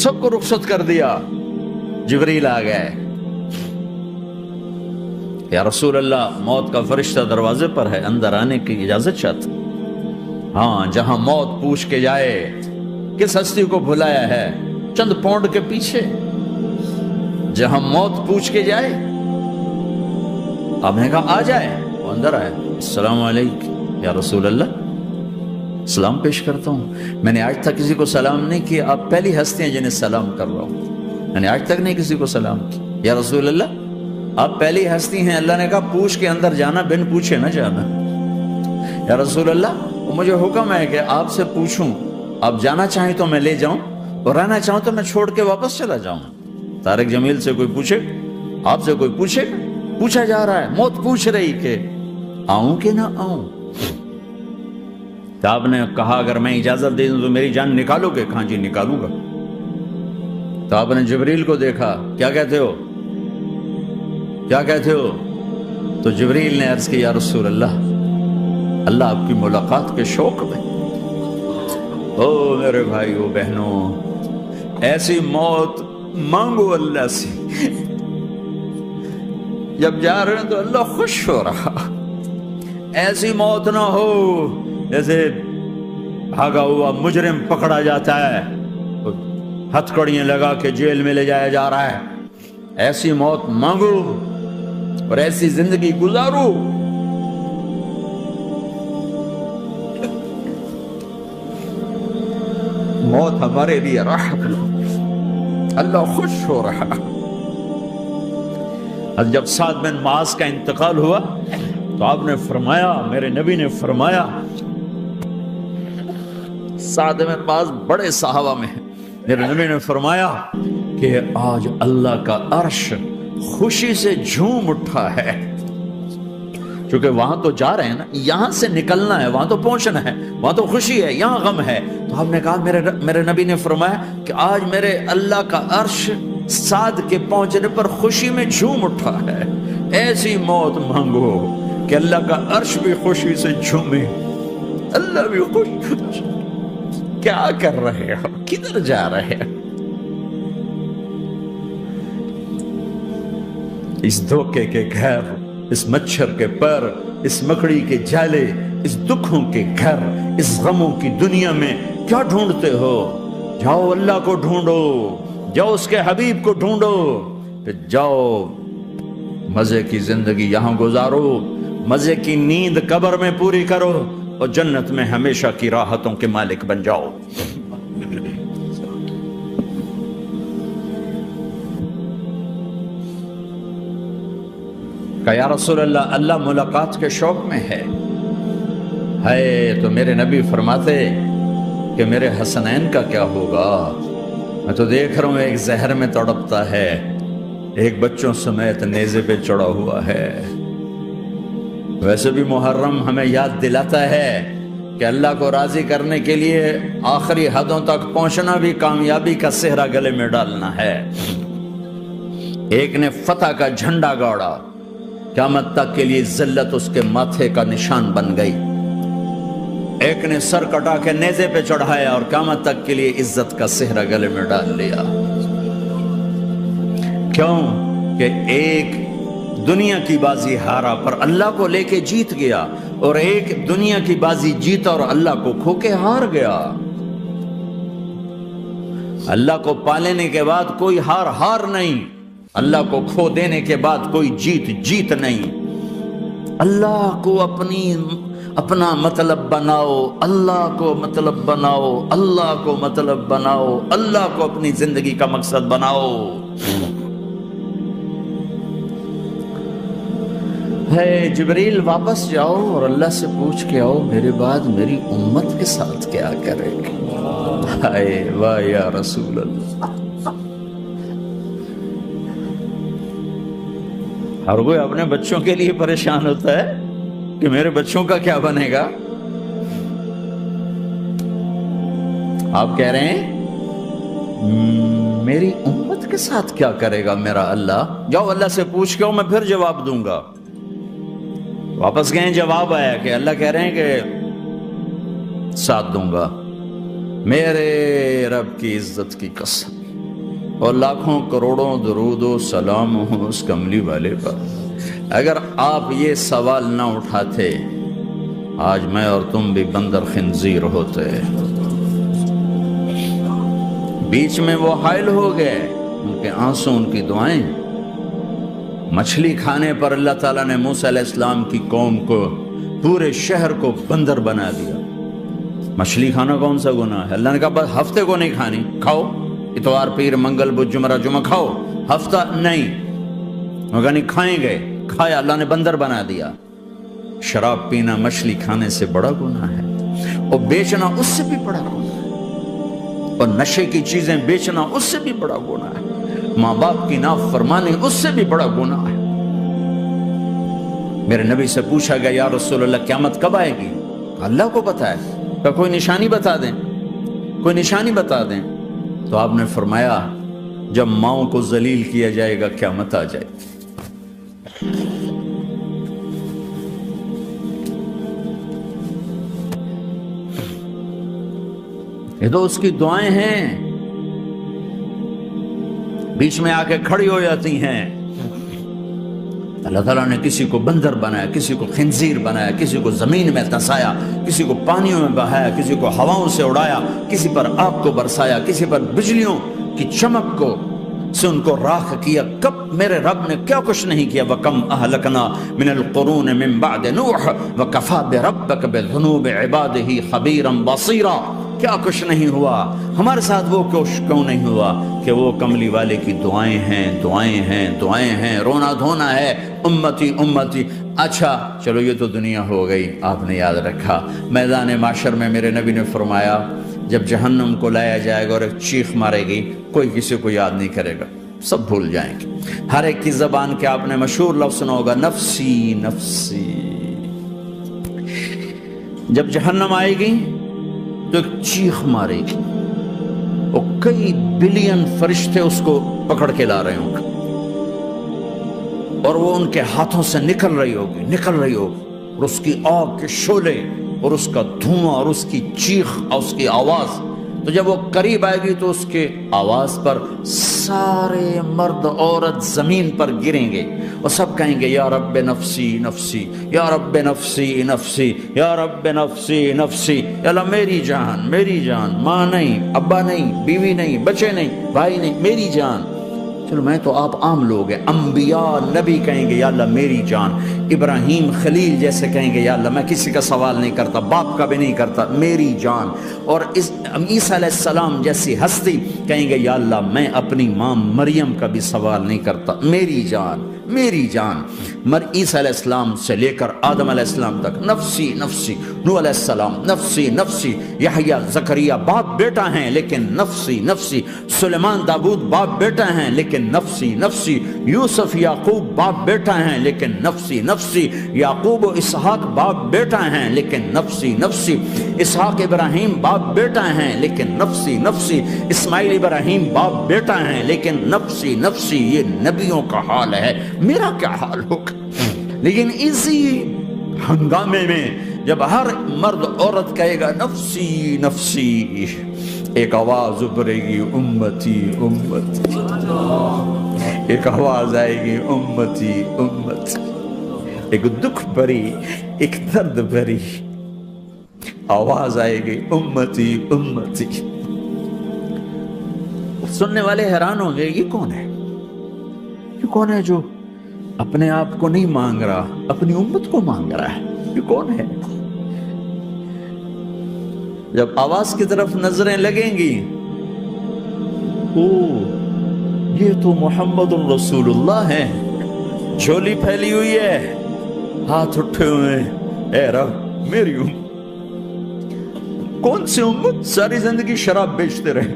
سب کو رخصت کر دیا. جبریل آ گئے. یا رسول اللہ موت کا فرشتہ دروازے پر ہے, اندر آنے کی اجازت چاہتا. ہاں, جہاں موت پوچھ کے جائے کس ہستی کو بھلایا ہے چند پونڈ کے پیچھے, جہاں موت پوچھ کے جائے. آپ نے کہا آ جائے, وہ اندر آئے. السلام علیکم یا رسول اللہ, سلام پیش کرتا ہوں. میں نے آج تک کسی کو سلام نہیں کیا, آپ پہلی ہستی ہیں جنہیں سلام کر رہا ہوں. میں نے آج تک نہیں کسی کو سلام کیا. یا رسول اللہ آپ پہلی ہستی ہیں. اللہ نے کہا پوچھ کے اندر جانا, بن پوچھے نہ جانا. یا رسول اللہ مجھے حکم ہے کہ آپ سے پوچھوں, آپ جانا چاہیں تو میں لے جاؤں, اور رہنا چاہوں تو میں چھوڑ کے واپس چلا جاؤں. طارق جمیل سے کوئی پوچھے, آپ سے کوئی پوچھے, پوچھا جا رہا ہے, موت پوچھ رہی کہ آؤں کہ نہ آؤں. تو آپ نے کہا اگر میں اجازت دے دوں تو میری جان نکالو گے؟ کہاں جی نکالوں گا. تو آپ نے جبریل کو دیکھا, کیا کہتے ہو, کیا کہتے ہو؟ تو جبریل نے عرض کی یا رسول اللہ, اللہ آپ کی ملاقات کے شوق میں. او میرے بھائیو بہنوں, ایسی موت مانگو اللہ سے. جب جا رہے ہیں تو اللہ خوش ہو رہا. ایسی موت نہ ہو جیسے بھاگا ہوا مجرم پکڑا جاتا ہے, ہتھکڑیاں لگا کے جیل میں لے جایا جا رہا ہے. ایسی موت مانگو اور ایسی زندگی گزارو. موت ہمارے لیے راحت, اللہ خوش ہو رہا. جب سعد بن معاذ کا انتقال ہوا تو آپ نے فرمایا, میرے نبی نے فرمایا, سعد بن معاذ بڑے صحابہ میں ہیں, میرے نبی نے فرمایا کہ آج اللہ کا عرش خوشی سے جھوم اٹھا ہے. کیونکہ وہاں تو جا رہے ہیں نا, یہاں سے نکلنا ہے, وہاں تو پہنچنا ہے, وہاں تو خوشی ہے, یہاں غم ہے. تو آپ نے کہا, میرے نبی نے فرمایا کہ آج میرے اللہ کا عرش سعد کے پہنچنے پر خوشی میں جھوم اٹھا ہے. ایسی موت مانگو کہ اللہ کا عرش بھی خوشی سے جھومے, اللہ بھی خوش. کیا کر رہے ہو, کدھر جا رہے ہو؟ اس دھوکے کے گھر, اس مچھر کے پر, اس مکڑی کے جالے, اس دکھوں کے گھر, اس غموں کی دنیا میں کیا ڈھونڈتے ہو؟ جاؤ اللہ کو ڈھونڈو, جاؤ اس کے حبیب کو ڈھونڈو, پھر جاؤ مزے کی زندگی یہاں گزارو, مزے کی نیند قبر میں پوری کرو, اور جنت میں ہمیشہ کی راحتوں کے مالک بن جاؤ. کہ یا رسول اللہ, اللہ ملاقات کے شوق میں ہے. تو میرے نبی فرماتے کہ میرے حسنین کا کیا ہوگا؟ میں تو دیکھ رہا ہوں ایک زہر میں تڑپتا ہے, ایک بچوں سمیت نیزے پہ چڑھا ہوا ہے. ویسے بھی محرم ہمیں یاد دلاتا ہے کہ اللہ کو راضی کرنے کے لیے آخری حدوں تک پہنچنا بھی کامیابی کا صحرا گلے میں ڈالنا ہے. ایک نے فتح کا جھنڈا گاڑا, قیامت تک کے لیے ذلت اس کے ماتھے کا نشان بن گئی. ایک نے سر کٹا کے نیزے پہ چڑھایا اور قیامت تک کے لیے عزت کا صحرا گلے میں ڈال لیا. کیوں کہ ایک دنیا کی بازی ہارا پر اللہ کو لے کے جیت گیا, اور ایک دنیا کی بازی جیتا اور اللہ کو کھو کے ہار گیا. اللہ کو پانے کے بعد کوئی ہار نہیں, اللہ کو کھو دینے کے بعد کوئی جیت نہیں. اللہ کو اپنا مطلب بناؤ, اللہ کو مطلب بناؤ, اللہ کو مطلب بناؤ, اللہ کو اپنی زندگی کا مقصد بناؤ. جبریل واپس جاؤ اور اللہ سے پوچھ کے آؤ میرے بعد میری امت کے ساتھ کیا کرے گی. ہائے واہ یا رسول اللہ. ہر کوئی اپنے بچوں کے لیے پریشان ہوتا ہے کہ میرے بچوں کا کیا بنے گا. آپ کہہ رہے ہیں میری امت کے ساتھ کیا کرے گا میرا اللہ. جاؤ اللہ سے پوچھ کے آؤ, میں پھر جواب دوں گا. واپس گئے, جواب آیا کہ اللہ کہہ رہے ہیں کہ ساتھ دوں گا. میرے رب کی عزت کی قسم, اور لاکھوں کروڑوں درود و سلام ہوں اس کملی والے پر۔ اگر آپ یہ سوال نہ اٹھاتے آج میں اور تم بھی بندر خنزیر ہوتے۔ بیچ میں وہ حائل ہو گئے، ان کے آنسو، ان کی دعائیں۔ مچھلی کھانے پر اللہ تعالیٰ نے موسیٰ علیہ السلام کی قوم کو، پورے شہر کو بندر بنا دیا۔ مچھلی کھانا کون سا گناہ ہے؟ اللہ نے کہا بس ہفتے کو نہیں کھانی، کھاؤ اتوار پیر منگل بدھ جمعہ جمعہ کھاؤ، ہفتہ نہیں۔ مگر نہیں کھائیں گے، کھایا، اللہ نے بندر بنا دیا۔ شراب پینا مچھلی کھانے سے بڑا گناہ ہے، اور بیچنا اس سے بھی بڑا گناہ ہے، اور نشے کی چیزیں بیچنا اس سے بھی بڑا گناہ ہے، ماں باپ کی نافرمانی اس سے بھی بڑا گناہ ہے۔ میرے نبی سے پوچھا گیا یا رسول اللہ قیامت کب آئے گی؟ اللہ کو پتا ہے، کہ کوئی نشانی بتا دیں، کوئی نشانی بتا دیں۔ تو آپ نے فرمایا جب ماؤں کو ذلیل کیا جائے گا قیامت آ جائے گی۔ یہ تو اس کی دعائیں ہیں، بیچ میں آ کے کھڑی ہو جاتی ہیں۔ اللہ تعالیٰ نے کسی کو بندر بنایا، کسی کو خنزیر بنایا، کسی کو زمین میں دھسایا، کسی کو پانیوں میں بہایا، کسی کو ہواؤں سے اڑایا، کسی پر آگ کو برسایا، کسی پر بجلیوں کی چمک کو سے ان کو راکھ کیا۔ کب میرے رب نے کیا کچھ نہیں کیا۔ وَكَمْ أَهْلَكْنَا مِنَ الْقُرُونِ مِنْ بَعْدِ نُوحٍ وَكَفَى بِرَبِّكَ بِذُنُوبِ عِبَادِهِ خَبِيرًا بَصِيرًا۔ کیا کچھ نہیں ہوا، ہمارے ساتھ وہ کیوں نہیں ہوا کہ وہ کملی والے کی دعائیں ہیں، دعائیں ہیں، دعائیں ہیں، رونا دھونا ہے، امتی امتی۔ اچھا چلو یہ تو دنیا ہو گئی، آپ نے یاد رکھا میدان معاشر میں میرے نبی نے فرمایا جب جہنم کو لایا جائے گا اور ایک چیخ مارے گی، کوئی کسی کو یاد نہیں کرے گا، سب بھول جائیں گے۔ ہر ایک کی زبان کے آپ نے مشہور لفظ سنا ہوگا نفسی نفسی۔ جب جہنم آئے گی تو ایک چیخ مارے گی، اور کئی بلین فرشتے اس کو پکڑ کے لا رہے ہوں گے، اور وہ ان کے ہاتھوں سے نکل رہی ہوگی، اور اس کی آگ کے شعلے اور اس کا دھواں اور اس کی چیخ اور اس کی آواز۔ تو جب وہ قریب آئے گی تو اس کے آواز پر سارے مرد عورت زمین پر گریں گے، اور سب کہیں گے یا رب نفسی نفسی، یا رب نفسی نفسی، یا رب نفسی نفسی۔ یا اللہ میری جان، میری جان، ماں نہیں، ابا نہیں، بیوی نہیں، بچے نہیں، بھائی نہیں، میری جان۔ چلو میں تو آپ عام لوگ ہیں، انبیاء نبی کہیں گے یا اللہ میری جان، ابراہیم خلیل جیسے کہیں گے یا اللہ میں کسی کا سوال نہیں کرتا، باپ کا بھی نہیں کرتا، میری جان۔ اور عیسیٰ علیہ السلام جیسی ہستی کہیں گے یا اللہ میں اپنی ماں مریم کا بھی سوال نہیں کرتا، میری جان، میری جان۔ عیسیٰ علیہ السلام سے لے کر آدم علیہ السلام تک نفسی نفسی، نوح علیہ السلام نفسی نفسی، یحییٰ زکریا باپ بیٹا ہیں لیکن نفسی نفسی، سلیمان داؤد باپ بیٹا ہیں لیکن نفسی نفسی، یوسف یعقوب باپ بیٹا ہیں لیکن نفسی نفسی، یعقوب و اسحاق باپ بیٹا ہیں لیکن نفسی نفسی، اسحاق ابراہیم باپ بیٹا ہیں لیکن نفسی نفسی، اسماعیل ابراہیم باپ بیٹا ہیں لیکن نفسی نفسی۔ یہ نبیوں کا حال ہے، میرا کیا حال ہوگا؟ لیکن اسی ہنگامے میں جب ہر مرد عورت کہے گا نفسی نفسی، ایک آواز ابھرے گی امتی امتی، ایک آواز آئے گی امتی امتی، ایک دکھ بھری، ایک درد بھری آواز آئے گی امتی امتی۔ سننے والے حیران ہوں گے یہ کون ہے، یہ کون ہے جو اپنے آپ کو نہیں مانگ رہا، اپنی امت کو مانگ رہا ہے، یہ کون ہے؟ جب آواز کی طرف نظریں لگیں گی، او یہ تو محمد الرسول اللہ ہے، جھولی پھیلی ہوئی ہے، ہاتھ اٹھے ہوئے، اے رب میری امت۔ کون سی امت ساری زندگی شراب بیچتے رہے،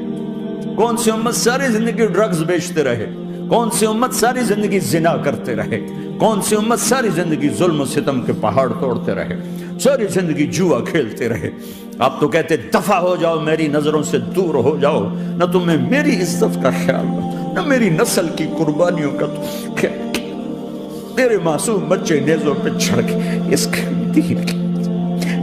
کون سی امت ساری زندگی ڈرگز بیچتے رہے، کون سی امت ساری زندگی زنا کرتے رہے، کون سی امت ساری زندگی ظلم و ستم کے پہاڑ توڑتے رہے، ساری زندگی جوا کھیلتے رہے۔ آپ تو کہتے دفع ہو جاؤ، میری نظروں سے دور ہو جاؤ، نہ تمہیں میری عزت کا خیال رکھا، نہ میری نسل کی قربانیوں کا خیال کیا، میرے معصوم بچے نیزوں پہ چڑھ کے اس دین کی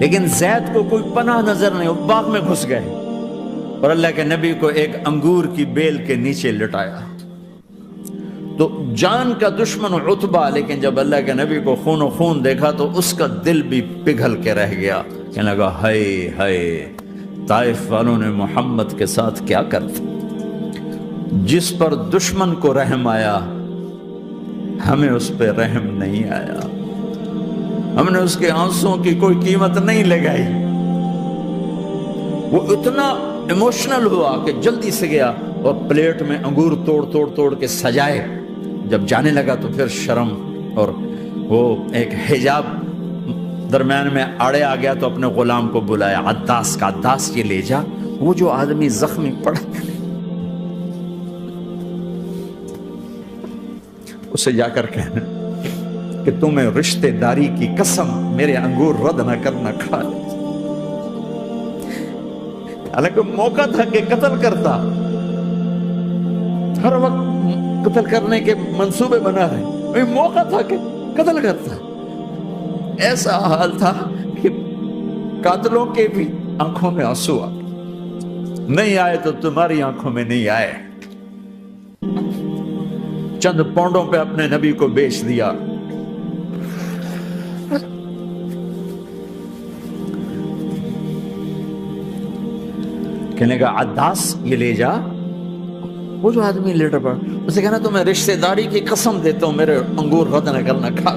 لیکن زید کو کوئی پناہ نظر نہیں، وہ باغ میں گھس گئے اور اللہ کے نبی کو ایک انگور کی بیل کے نیچے لٹایا۔ تو جان کا دشمن عتبہ، لیکن جب اللہ کے نبی کو خون و خون دیکھا تو اس کا دل بھی پگھل کے رہ گیا، کہنے لگا ہائے ہائے، طائف والوں نے محمد کے ساتھ کیا کر دیا۔ جس پر دشمن کو رحم آیا ہمیں اس پہ رحم نہیں آیا، ہم نے اس کے آنسوں کی کوئی قیمت نہیں لگائی۔ وہ اتنا ایموشنل ہوا کہ جلدی سے گیا اور پلیٹ میں انگور توڑ کے سجائے۔ جب جانے لگا تو پھر شرم اور وہ ایک حجاب درمیان میں آڑے آ گیا تو اپنے غلام کو بلایا، عداس کا، عداس یہ لے جا وہ جو آدمی زخمی پڑا اسے جا کر کہنا کہ تمہیں رشتہ داری کی قسم میرے انگور رد نہ کرنا، کھا لے۔ حالانکہ موقع تھا کہ قتل کرتا، ہر وقت قتل کرنے کے منصوبے بنا رہے، موقع تھا کہ قتل کرتا۔ ایسا حال تھا کہ قاتلوں کے بھی آنکھوں میں آنسو آ نہیں آئے تو تمہاری آنکھوں میں نہیں آئے۔ چند پونڈوں پہ اپنے نبی کو بیچ دیا۔ کہنے کا عداس یہ لے جا، وہ جو آدمی لیٹر پڑا اسے کہنا تو میں رشتہ داری کی قسم دیتا ہوں میرے انگور رد نہ کرنا، کھا۔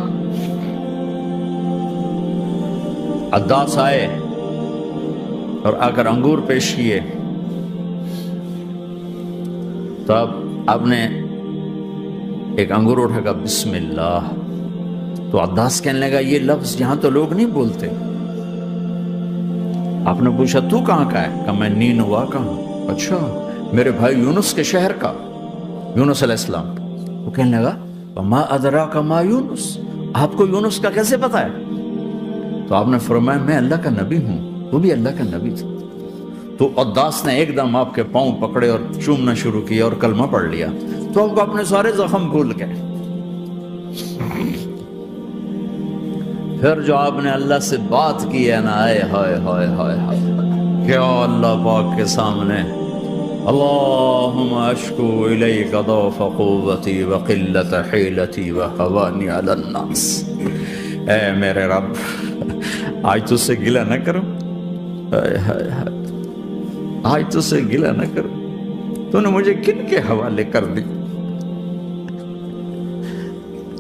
عداس آئے اور آ کر انگور پیش کیے تو اب آپ نے ایک انگور اٹھا کر بسم اللہ، تو عداس کہنے لگا یہ لفظ یہاں تو لوگ نہیں بولتے۔ آپ نے پوچھا تو کہاں کا ہے؟ کہ میں نینوا کا ہوں۔ اچھا، میرے بھائی یونس کے شہر کا، یونس علیہ السلام۔ وہ کہنے لگا وما ادراک ما یونس، آپ کو یونس کا کیسے پتا ہے؟ تو آپ نے فرمایا میں اللہ کا نبی ہوں، وہ بھی اللہ کا نبی تھا۔ تو عداس نے ایک دم آپ کے پاؤں پکڑے اور چومنا شروع کیا اور کلمہ پڑھ لیا، تو آپ کو اپنے سارے زخم بھول گئے۔ پھر جو آپ نے اللہ سے بات کی ہے نا، آئے ہائے ہائے ہائے ہائے، کیا اللہ پاک کے سامنے اللہم اشکو الیک ضعف قوتی وقلت حیلتی وہوانی علی الناس، اے میرے رب آج تجھ سے گلہ نہ کروں، آج تجھ سے گلہ نہ کروں، تو نے مجھے کن کے حوالے کر دی،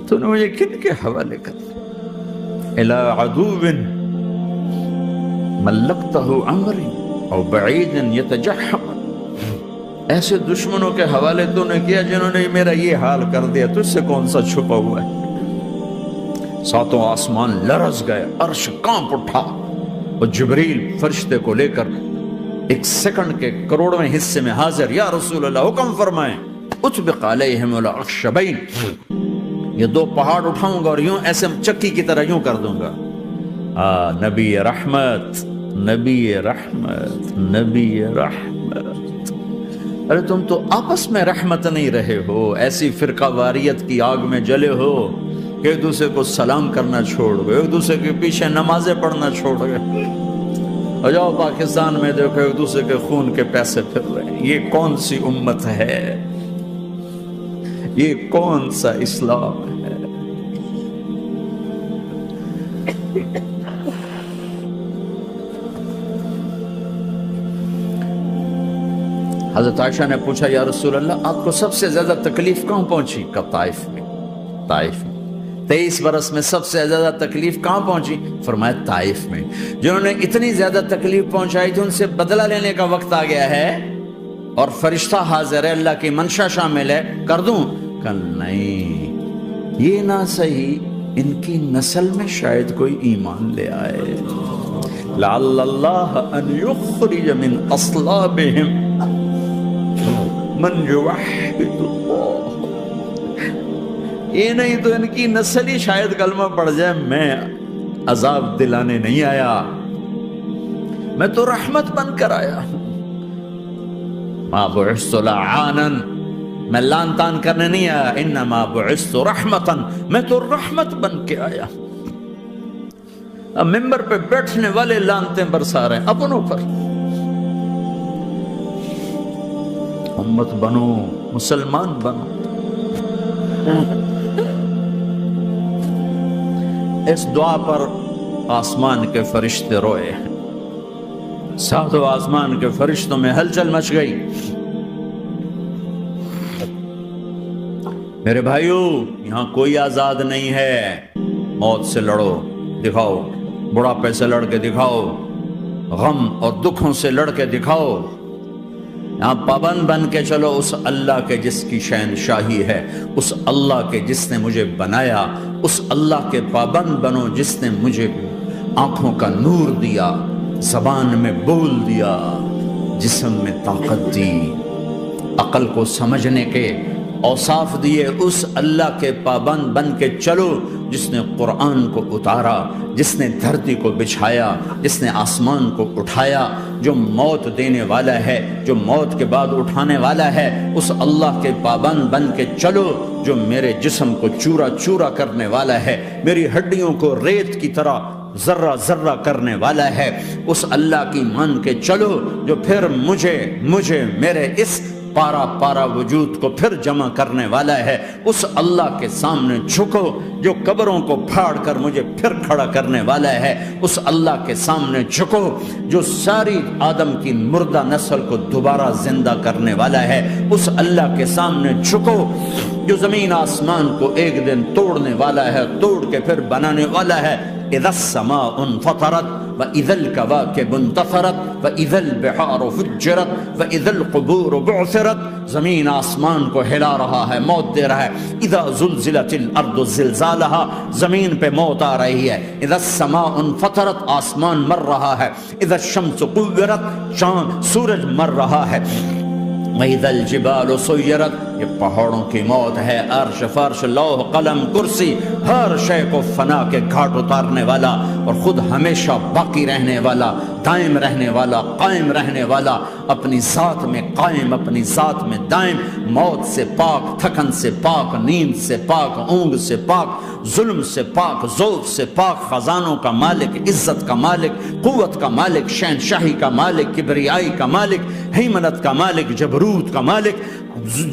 تو نے مجھے کن کے حوالے کر دی، الى عدو ملکتہ عمری او بعید یتجحم، ایسے دشمنوں کے حوالے تو نے کیا جنہوں نے میرا یہ حال کر دیا، تجھ سے کون سا چھپا ہوا ہے۔ ساتوں آسمان لرز گئے، عرش کانپ اٹھا، اور جبریل فرشتے کو لے کر ایک سیکنڈ کے کروڑویں حصے میں حاضر، یا رسول اللہ حکم فرمائیں اطبق علیہم الاخشبین، یہ دو پہاڑ اٹھاؤں گا اور یوں ایسے چکی کی طرح یوں کر دوں گا۔ نبی رحمت، نبی رحمت، نبی رحمت، ارے تم تو آپس میں رحمت نہیں رہے ہو، ایسی فرقہ واریت کی آگ میں جلے ہو کہ ایک دوسرے کو سلام کرنا چھوڑ گئے، ایک دوسرے کے پیچھے نمازیں پڑھنا چھوڑ گئے، اور جاؤ پاکستان میں دیکھو ایک دوسرے کے خون کے پیسے پھر رہے ہیں۔ یہ کون سی امت ہے؟ یہ کون سا اسلام ہے؟ حضرت عائشہ نے پوچھا یا رسول اللہ آپ کو سب سے زیادہ تکلیف کہاں پہنچی؟ کہ طائف میں، طائف میں 23 برس میں سب سے زیادہ تکلیف کہاں پہنچی؟ فرمایا طائف میں۔ جنہوں نے اتنی زیادہ تکلیف پہنچائی تھی ان سے بدلہ لینے کا وقت آ گیا ہے اور فرشتہ حاضر ہے، اللہ کی منشا شامل ہے، کر دوں؟ کہ نہیں، یہ نہ صحیح، ان کی نسل میں شاید کوئی ایمان لے آئے، لعل اللہ ان یخرج من اصلابہم من یوحد اللہ، یہ نہیں تو ان کی نسل ہی شاید کلمہ پڑھ جائے۔ میں عذاب دلانے نہیں آیا، میں تو رحمت بن کر آیا ہوں۔ ما بعثت لعانا، میں لان تان کرنے نہیں آیا، انما بعثت رحمتا، میں تو رحمت بن کے آیا۔ اب ممبر پہ بیٹھنے والے لانتیں برسا رہے ہیں اپنوں پر. امت بنو، مسلمان بنو. اس دعا پر آسمان کے فرشتے روئے، ساتوں آسمان کے فرشتوں میں ہلچل مچ گئی. میرے بھائیو، یہاں کوئی آزاد نہیں ہے. موت سے لڑو، دکھاؤ. بڑھاپے سے لڑ کے دکھاؤ، غم اور دکھوں سے لڑ کے دکھاؤ. یہاں پابند بن کے چلو اس اللہ کے جس کی شہنشاہی ہے، اس اللہ کے جس نے مجھے بنایا. اس اللہ کے پابند بنو جس نے مجھے آنکھوں کا نور دیا، زبان میں بول دیا، جسم میں طاقت دی، عقل کو سمجھنے کے اوصاف دیے. اس اللہ کے پابند بن کے چلو جس نے قرآن کو اتارا، جس نے دھرتی کو بچھایا، جس نے آسمان کو اٹھایا، جو موت دینے والا ہے، جو موت کے بعد اٹھانے والا ہے. اس اللہ کے پابند بن کے چلو جو میرے جسم کو چورا چورا کرنے والا ہے، میری ہڈیوں کو ریت کی طرح ذرہ ذرہ کرنے والا ہے. اس اللہ کی مان کے چلو جو پھر مجھے میرے اس پارا پارا وجود کو پھر جمع کرنے والا ہے. اس اللہ کے سامنے جھکو جو قبروں کو پھاڑ کر مجھے پھر کھڑا کرنے والا ہے. اس اللہ کے سامنے جھکو جو ساری آدم کی مردہ نسل کو دوبارہ زندہ کرنے والا ہے. اس اللہ کے سامنے جھکو جو زمین آسمان کو ایک دن توڑنے والا ہے، توڑ کے پھر بنانے والا ہے. اذا السماء انفطرت وإذا الكواكب انتثرت وإذا البحار فجرت وإذا القبور بعثرت. زمین آسمان کو ہلا رہا ہے، موت دے رہا ہے. اذا زلزلت الارض زلزالها، زمین پہ موت آ رہی ہے. اذا السماء انفطرت، آسمان مر رہا ہے. اذا الشمس قورت، چاند سورج مر رہا ہے. وَإِذَا الْجِبَالُ سُيِّرَتْ، یہ پہاڑوں کی موت ہے. عرش فرش لوح قلم کرسی ہر شے کو فنا کے گھاٹ اتارنے والا اور خود ہمیشہ باقی رہنے والا، دائم رہنے والا، قائم رہنے والا، اپنی ذات میں قائم، اپنی ذات میں دائم، موت سے پاک، تھکن سے پاک، نیند سے پاک، اونگ سے پاک، ظلم سے پاک، ذوق سے پاک، خزانوں کا مالک، عزت کا مالک، قوت کا مالک، شہنشاہی کا مالک، کبریائی کا مالک، ہیمنت کا مالک، جبروت کا مالک،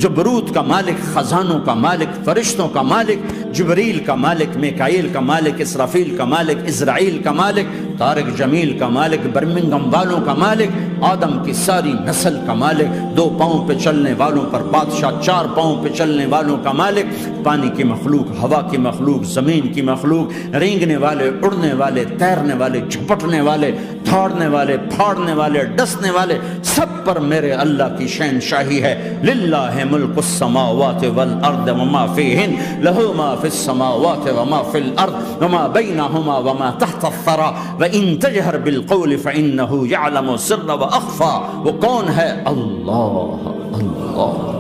جبروت کا مالک، خزانوں کا مالک، فرشتوں کا مالک، جبریل کا مالک، میکائیل کا مالک، اسرافیل کا مالک، اسرائیل کا مالک، طارق جمیل کا مالک، برمنگم والوں کا مالک، آدم کی ساری نسل کا مالک، 2 پاؤں پہ چلنے والوں پر بادشاہ، 4 پاؤں پہ چلنے والوں کا مالک، پانی کی مخلوق، ہوا کی مخلوق، زمین کی مخلوق، رینگنے والے، اڑنے والے، تیرنے والے، جھپٹنے والے، دھاڑنے والے، پھاڑنے والے، ڈسنے والے، سب پر میرے اللہ کی شہنشاہی ہے. للہ ملک السماوات والارض وما فیہن، لہ ما فی السماوات وما فی الارض وما بینہما وما تحت الثری وان تجہر بالقول فانہ یعلم السر واخفی. وہ کون ہے؟ اللہ. اللہ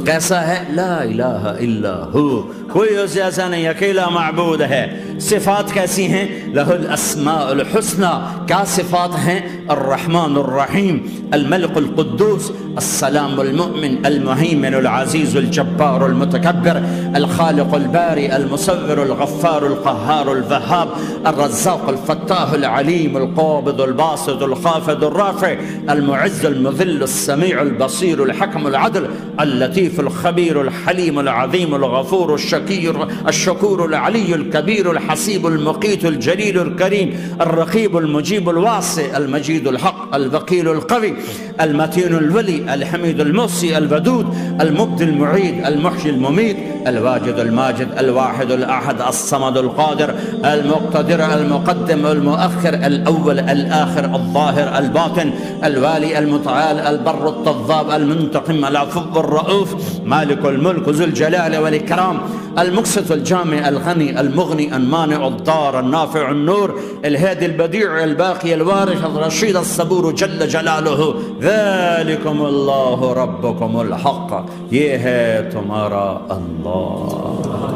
کیسا ہے؟ لا الہ الا ہو، کوئی اسے ایسا نہیں، اکیلا معبود ہے. صفات کیسی ہیں؟ لہ الاسماء الحسنى. کیا صفات ہیں؟ الرحمن الرحیم، الملک القدوس، السلام المؤمن، المہیمن العزیز الجبار المتکبر، الخالق الباری المصور الغفار القہار الوہاب، الرزاق الفتاح العلیم القابض الباسط الخافض الرافع، المعز المذل السمیع البصیر الحکم العدل، اللطیف الخبیر الحلیم العظیم الغفور الشکور العلی الکبیر الحسیب المقیت الجلیل الکریم، الرقیب المجیب الواسع، المجید الحق، الوکیل القوی، المتین الولی، الحمید المحصی، الودود، المبدی المعید، المحیی الممیت، الواجد الماجد، الواحد الاحد، الصمد القادر، المقتدر، المقدم، المؤخر، الاول، الاخر، الظاهر، الباطن، الوالي، المتعال، البر التضاب، المنتقم، العفو الرؤوف، مالك الملك ذو الجلال والإكرام، المقسط الجامع الغني المغني المانع الضار النافع النور، الهادي البديع الباقي الوارث الرشيد الصبور جل جلاله. ذلكم الله ربكم الحق، یہ ہے تمہارا اللہ.